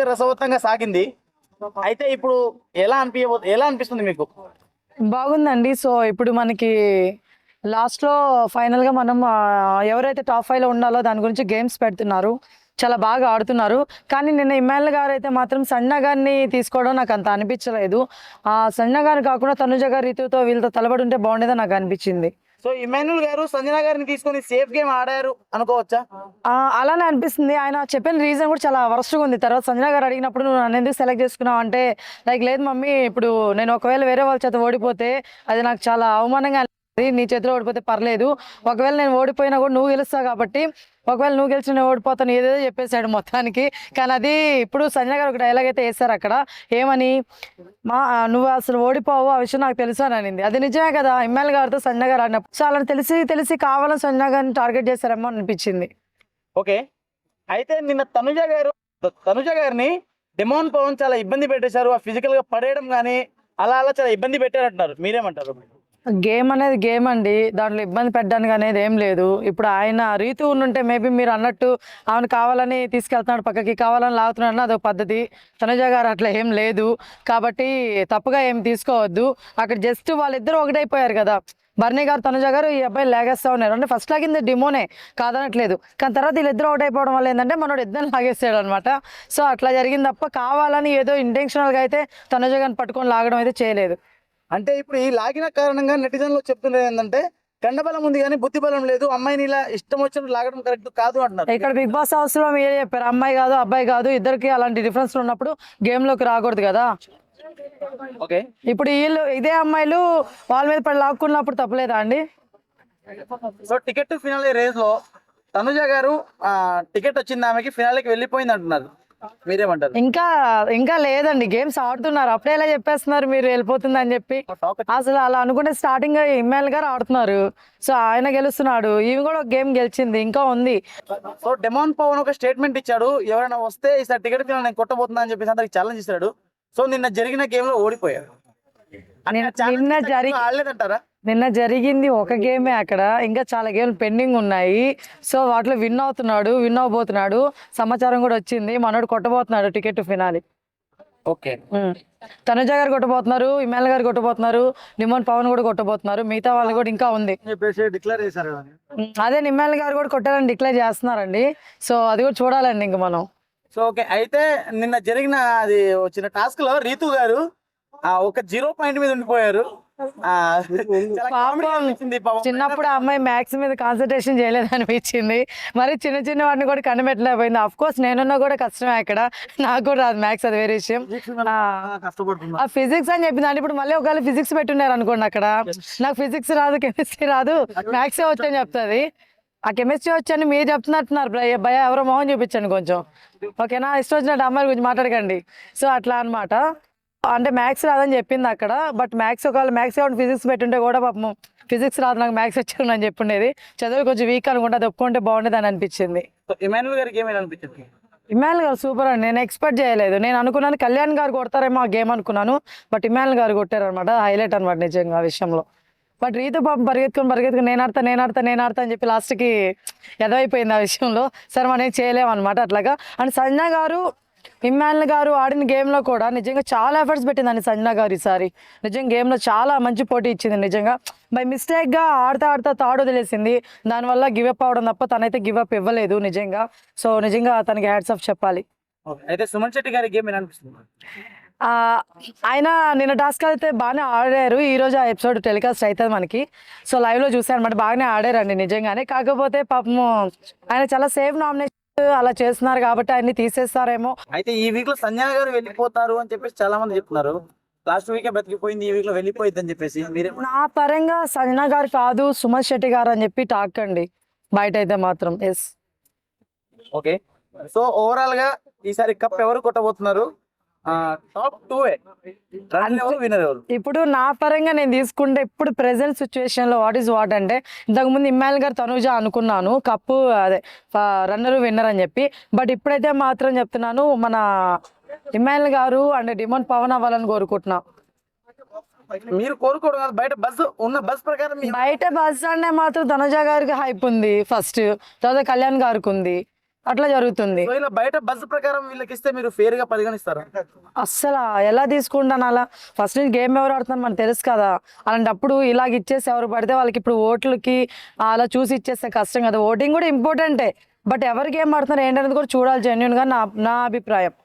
రసవత్తంగా సాగింది. అయితే ఇప్పుడు ఎలా అనిపిస్తుంది మీకు? బాగుందండి. సో ఇప్పుడు మనకి లాస్ట్లో ఫైనల్గా మనం ఎవరైతే టాప్ 5లో ఉండాలో దాని గురించి గేమ్స్ పెడుతున్నారు. చాలా బాగా ఆడుతున్నారు. కానీ నిన్న ఇమ్మానుల్ గారు అయితే మాత్రం సన్న గారిని తీసుకోవడం నాకు అంత అనిపించలేదు. సన్న గారు కాకుండా తనుజ గారు రీతుతో వీళ్ళతో తలబడి ఉంటే బాగుండేదని నాకు అనిపించింది. సో ఇమ్మానుల్ గారు సంజన గారిని తీసుకొని సేఫ్ గేమ్ ఆడారు అనుకోవచ్చా? అలానే అనిపిస్తుంది. ఆయన చెప్పిన రీజన్ కూడా చాలా వరస్ట్గా ఉంది. తర్వాత సంజన గారు అడిగినప్పుడు నువ్వు నన్ను ఎందుకు సెలెక్ట్ చేసుకున్నావు అంటే, లైక్ లేదు మమ్మీ, ఇప్పుడు నేను ఒకవేళ వేరే వాళ్ళ చేత ఓడిపోతే అది నాకు చాలా అవమానంగా అనిపిస్తుంది. నీ చేతిలో ఓడిపోతే పర్లేదు, ఒకవేళ నేను ఓడిపోయినా కూడా నువ్వు గెలుస్తావు కాబట్టి, ఒకవేళ నువ్వు గెలిచి నేను ఓడిపోతాను ఏదేదో చెప్పేశాడు మొత్తానికి. కానీ అది ఇప్పుడు సంజన గారు ఒక డైలాగ్ అయితే వేస్తారు అక్కడ, ఏమని నువ్వు అసలు ఓడిపోవు, ఆ విషయం నాకు తెలుసు అని అనింది. అది నిజమే కదా. ఇమ్మానుల్ గారితో సంజన గారు ఆడినప్పుడు సో అలా తెలిసి కావాలని సంజన గారిని టార్గెట్ చేశారేమో అనిపించింది. ఓకే. అయితే నిన్న తనుజ గారిని డిమాండ్ పవన్ చాలా ఇబ్బంది పెట్టేశారు. ఆ ఫిజికల్ గా పడేయడం కానీ అలా చాలా ఇబ్బంది పెట్టారంటున్నారు. మీరేమంటారు? గేమ్ అనేది గేమ్ అండి, దాంట్లో ఇబ్బంది పెట్టడానికి అనేది ఏం లేదు. ఇప్పుడు ఆయన రీతు ఉండుంటే మేబీ మీరు అన్నట్టు ఆమెను కావాలని తీసుకెళ్తున్నాడు, పక్కకి కావాలని లాగుతున్నాడు, అదొక పద్ధతి. తనుజ గారు అట్లా ఏం లేదు కాబట్టి తప్పుగా ఏం తీసుకోవద్దు. అక్కడ జస్ట్ వాళ్ళిద్దరూ ఒకటైపోయారు కదా. బర్నీ గారు తనుజ గారు ఈ అబ్బాయి లాగేస్తా ఉన్నారు. అంటే ఫస్ట్ లాగింది డిమోనే కాదనట్లేదు, కానీ తర్వాత వీళ్ళిద్దరూ ఒకటైపోవడం వల్ల ఏంటంటే మనోడు ఇద్దరు లాగేస్తాడు అనమాట. సో అట్లా జరిగింది తప్ప కావాలని ఏదో ఇంటెన్షనల్గా అయితే తనుజ గారిని పట్టుకొని లాగడం అయితే చేయలేదు. అంటే ఇప్పుడు ఈ లాగిన కారణంగా నెటిజన్లు చెప్తున్నది ఏంటంటే కండబలం ఉంది కానీ బుద్ధి బలం లేదు, అమ్మాయిని ఇలా ఇష్టం వచ్చినట్టు లాగడం కరెక్ట్ కాదు అంటున్నారు. ఇక్కడ బిగ్ బాస్ హౌస్ లో మీరే చెప్పారు, అమ్మాయి కాదు అబ్బాయి కాదు, ఇద్దరికి అలాంటి డిఫరెన్స్ ఉన్నప్పుడు గేమ్ లోకి రాకూడదు కదా. ఓకే. ఇప్పుడు వీళ్ళు ఇదే అమ్మాయిలు వాళ్ళ మీద పడి లాక్కున్నప్పుడు తప్పలేదా అండి? So ticket to finale race లో తనుజ గారు టికెట్ వచ్చింది ఆమెకి, ఫినాలేకి వెళ్ళిపోయింది అంటున్నారు. మీరేమంటారు? ఇంకా లేదండి, గేమ్స్ ఆడుతున్నారు. అప్పుడే ఎలా చెప్పేస్తున్నారు మీరు వెళ్ళిపోతుంది అని చెప్పి? అసలు అలా అనుకుంటే స్టార్టింగ్ ఇమ్మానుల్ గారు ఆడుతున్నారు, సో ఆయన గెలుస్తున్నాడు, ఈమె కూడా ఒక గేమ్ గెలిచింది, ఇంకా ఉంది. సో డిమాండ్ పవన్ ఒక స్టేట్మెంట్ ఇచ్చాడు, ఎవరైనా వస్తే ఈసారి టికెట్ ఫినాల్ నేను కొట్టబోతున్నా అని చెప్పేసి అందరికి ఛాలెంజ్ ఇస్తాడు. సో నిన్న జరిగిన గేమ్ లో ఓడిపోయారు. నిన్న జరిగింది ఒక గేమే, అక్కడ ఇంకా చాలా గేమ్లు పెండింగ్ ఉన్నాయి. సో వాటిలో విన్ అవ్వబోతున్నాడు, సమాచారం కూడా వచ్చింది. మనోడు కొట్టబోతున్నాడు టికెట్ ఫినాలి. ఓకే. తనుజ గారు కొట్టబోతున్నారు, ఇమ్మానుల్ గారు కొట్టబోతున్నారు, నిమోన్ పవన్ కూడా కొట్టబోతున్నారు, మిగతా వాళ్ళు కూడా ఇంకా ఉంది. అదే ఇమ్మానుల్ గారు కూడా కొట్టారని డిక్లేర్ చేస్తున్నారండి. సో అది కూడా చూడాలండి ఇంక మనం. So okay. అయితే నిన్న జరిగిన అది వచ్చిన టాస్క్ లో రీతు గారు ఒక 0 పాయింట్ మీద ఉండిపోయారు. చిన్నప్పుడు ఆ అమ్మాయి మ్యాథ్స్ మీద కాన్సన్ట్రేషన్ చేయలేదు అనిపించింది, మరి చిన్న వాటిని కూడా కనిపెట్టలేకపోయింది. అఫ్ కోర్స్ నేనున్నా కూడా కష్టమే అక్కడ, నాకు కూడా రాదు మ్యాథ్స్, అది వేరే విషయం. ఆ ఫిజిక్స్ అని చెప్పింది అంటే ఇప్పుడు మళ్ళీ ఒకవేళ ఫిజిక్స్ పెట్టున్నారు అనుకోండి, అక్కడ నాకు ఫిజిక్స్ రాదు, కెమిస్ట్రీ రాదు, మ్యాథ్సే వచ్చని చెప్తుంది. ఆ కెమిస్ట్రీ వచ్చని మీరు చెప్తున్నట్టున్నారు భయ, ఎవరో మొహం చూపించండి కొంచెం, ఓకేనా? ఇష్టం వచ్చినట్టు అమ్మాయిల గురించి మాట్లాడకండి. సో అట్లా అనమాట. అంటే మ్యాథ్స్ రాదని చెప్పింది అక్కడ, బట్ మ్యాథ్స్ ఒకవేళ మ్యాథ్స్ కాబట్టి ఫిజిక్స్ పెట్టుంటే కూడా పాపం ఫిజిక్స్ రాదు నాకు మ్యాథ్స్ వచ్చాను అని చెప్పుండేది. చదువు కొంచెం వీక్ అనుకుంటే అది ఒప్పుకుంటే బాగుండేది అని అనిపించింది. ఇమ్మానుల్ గారికి ఏమైనా అనిపించింది? ఇమ్మానుల్ గారు సూపర్ అండి, నేను ఎక్స్పెక్ట్ చేయలేదు. నేను అనుకున్నాను కళ్యాణ్ గారు కొడతారేమో ఆ గేమ్ అనుకున్నాను, బట్ ఇమ్మానుల్ గారు కొట్టారు అనమాట. హైలైట్ అనమాట నిజంగా ఆ విషయంలో. బట్ రీతు పాపం పరిగెత్తుకుని నేను ఆడతా అని చెప్పి లాస్ట్కి ఎదవైపోయింది ఆ విషయంలో. సరే మనం ఏం చేయలేము అనమాట అట్లాగా. అండ్ సంజన గారు ఇమ్మానుల్ గారు ఆడిన గేమ్లో కూడా నిజంగా చాలా ఎఫర్ట్స్ పెట్టిందండి సంజన గారు ఈసారి. నిజంగా గేమ్లో చాలా మంచి పోటీ ఇచ్చింది. నిజంగా బై మిస్టేక్గా ఆడుతా తాడు వదిలేసింది, దానివల్ల గివప్ అవడం తప్ప తనైతే గివప్ ఇవ్వలేదు నిజంగా. సో నిజంగా తనకి హ్యాట్స్ ఆఫ్ చెప్పాలి. అయితే సుమన్ శెట్టి గారి గేమ్ ఎలా అనిపిస్తుంది? ఆయన నిన్న టాస్క్ అయితే బాగానే ఆడారు. ఈరోజు ఆ ఎపిసోడ్ టెలికాస్ట్ అవుతుంది మనకి, సో లైవ్లో చూసాను అనమాట. బాగానే ఆడారండి నిజంగానే. కాకపోతే పాపము ఆయన చాలా సేఫ్ నామినేషన్ అలా చేస్తున్నారు కాబట్టి ఆయన్ని తీసేస్తారేమో. అయితే ఈ వీక్ లో సంజన గారు వెళ్ళిపోతారు అని చెప్పేసి చాలా మంది చెప్తున్నారు. లాస్ట్ వీకే బతికిపోయింది, ఈ వీక్ లో వెళ్ళిపోయింది అని చెప్పేసి. నా పరంగా సంజన గారు కాదు సుమన్ శెట్టి గారు అని చెప్పి టాక్ అండి బయట అయితే మాత్రం. ఎస్. ఓకే. సో ఓవరాల్ గా ఈసారి కప్ ఎవరు కొట్టబోతున్నారు? టాప్ 2 ఇప్పుడు నా పరంగా నేను తీసుకుంటే ఇప్పుడు ప్రెసెంట్ సిచ్యువేషన్ లో వాట్ అంటే ఇంతకుముందు ఇమ్మానుల్ గారు తనుజ అనుకున్నాను కప్పు అదే విన్నర్ అని చెప్పి, బట్ ఇప్పుడైతే మాత్రం చెప్తున్నాను మన ఇమ్మానుల్ గారు అండ్ డిమాండ్ పవన్ అవ్వాలని కోరుకుంటున్నా. మీరు కోరుకోవడం కాదు, బయట బస్ ప్రకారం బయట బస్ అంటే మాత్రం తనుజ గారికి హైప్ ఉంది ఫస్ట్, తర్వాత కళ్యాణ్ గారికి ఉంది, అట్లా జరుగుతుంది. సో ఇలా బయట బస్ ప్రకారం వీళ్ళకి ఇస్తే మీరు ఫేర్ గా పరిగణిస్తారా? అస్సలు ఎలా తీసుకుంటాను అలా? ఫస్ట్ నుంచి గేమ్ ఎవరు ఆడుతున్నారు మనకు తెలుసు కదా. అలాంటప్పుడు ఇలాగ ఇచ్చేసి ఎవరు పడితే వాళ్ళకి ఇప్పుడు ఓట్లకి అలా చూసి ఇచ్చేస్తే కష్టం కదా. ఓటింగ్ కూడా ఇంపార్టెంటే, బట్ ఎవరు గేమ్ ఆడుతున్నారు ఏంటనేది కూడా చూడాలి జెన్యున్ గా నా అభిప్రాయం.